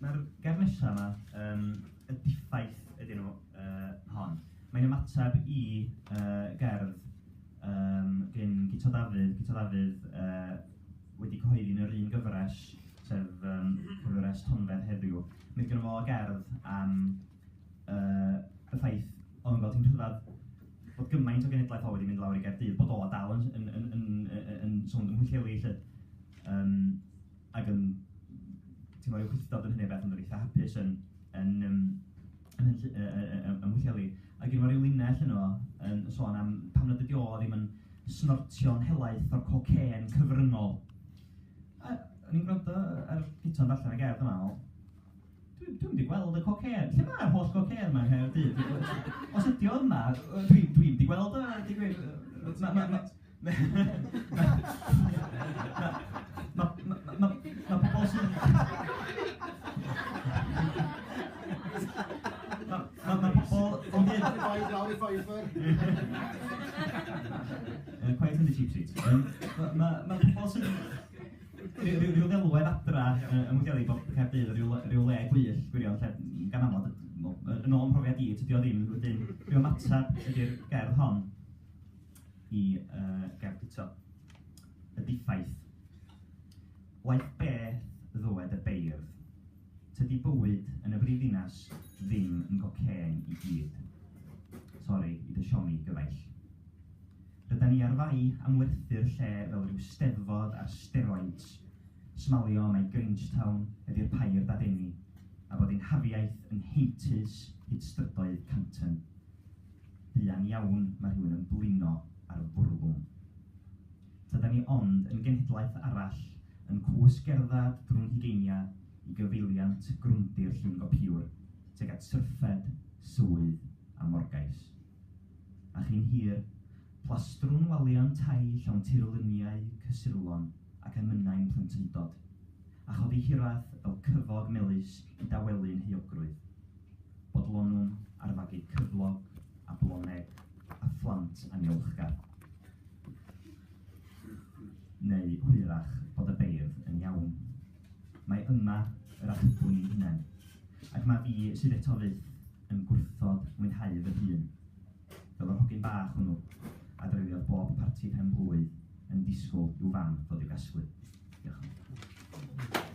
Mae'r gerdd nesaf yma, y diffaith ydyn nhw hon. Mae'n ymateb i gerdd gen Gyda Dafydd. Gyda Dafydd wedi cyhoeddi yn yr un gyfres, sef cyfres Tonfedd heddiw. Mae gen fo gerdd am y ffaith, o'n gweld ti'n rhyfedd bod gymaint o genedlaeth o wedi mynd lawr i Gaerdydd, bod o dal yn sôn yn Hwyllheli, lle. Ac yn, ti'n gwybod, i'w chwythdod yn hynny beth yn dod eitha hapus yn Hwyllheli. Ac gen fo ryw linell yno yn sôn am pam nad ydi o ddim yn snortio'n helaeth o'r cocên cyfryngol. O'n i'n gwrando ar Guto'n darllen y gerdd yma, dwi'n wedi gweld y cocên. Lle mae'r holl cocên yma yn Nghaerdydd? Os ydi o yma, dwi'n wedi gweld o, dwi'n gweud... Mae pobl sy'n... Mae pobl... Quite in the cheap seats. Mae pobl sy'n... Rhyw ddelwedd adra yn Mwydeli bod Caerdydd rhyw le gwych gwirion, lle gan amod yn ôl profiad i, tydi o ddim, wedyn rhyw ymateb ydy'r gerdd hon i gerdd Guto. Y diffaith. Waith beth ddywed y beirdd. Tydi bywyd yn y brifddinas ddim yn gocên i gyd. Sori, i dy siomi gyfaill. Rydyn ni ar fai am werthu'r lle fel rhyw steddfod ar steroids, smalio mae Grangetown ydy'r pair dadeni, a bod ein hafiaeth yn heintus hyd strydoedd Canton. Buan iawn mae rhywun yn blino ar fwrlwm. Rydyn ni ond yn genedlaeth arall yn cwys gerddad drwy'n higeinia i gyfeiliant grwndi'r llun gopiwr, tuag at syrffed, swydd a morgais. A chi'n hir, plastrwn walion tai llawn tirluniau cysurlon ac emynau'n plentyndod, a chodi hiraeth fel cyfog melys i dawelu'n heogrwydd, bodlonwn ar fagu cyflog a bloneg a phlant aniolchgar. Neu hwyrach bod y beirdd yn iawn. Mae yma yr achubwn i'n hunain, ac mae fi sydd eto fydd yn gwrthod mwynhau fy hun, fel yr hogyn bach hwnnw, a drefiodd bob parti pen blwydd yn disgwyl i'w fam ddod i'w gasglu. Diolch.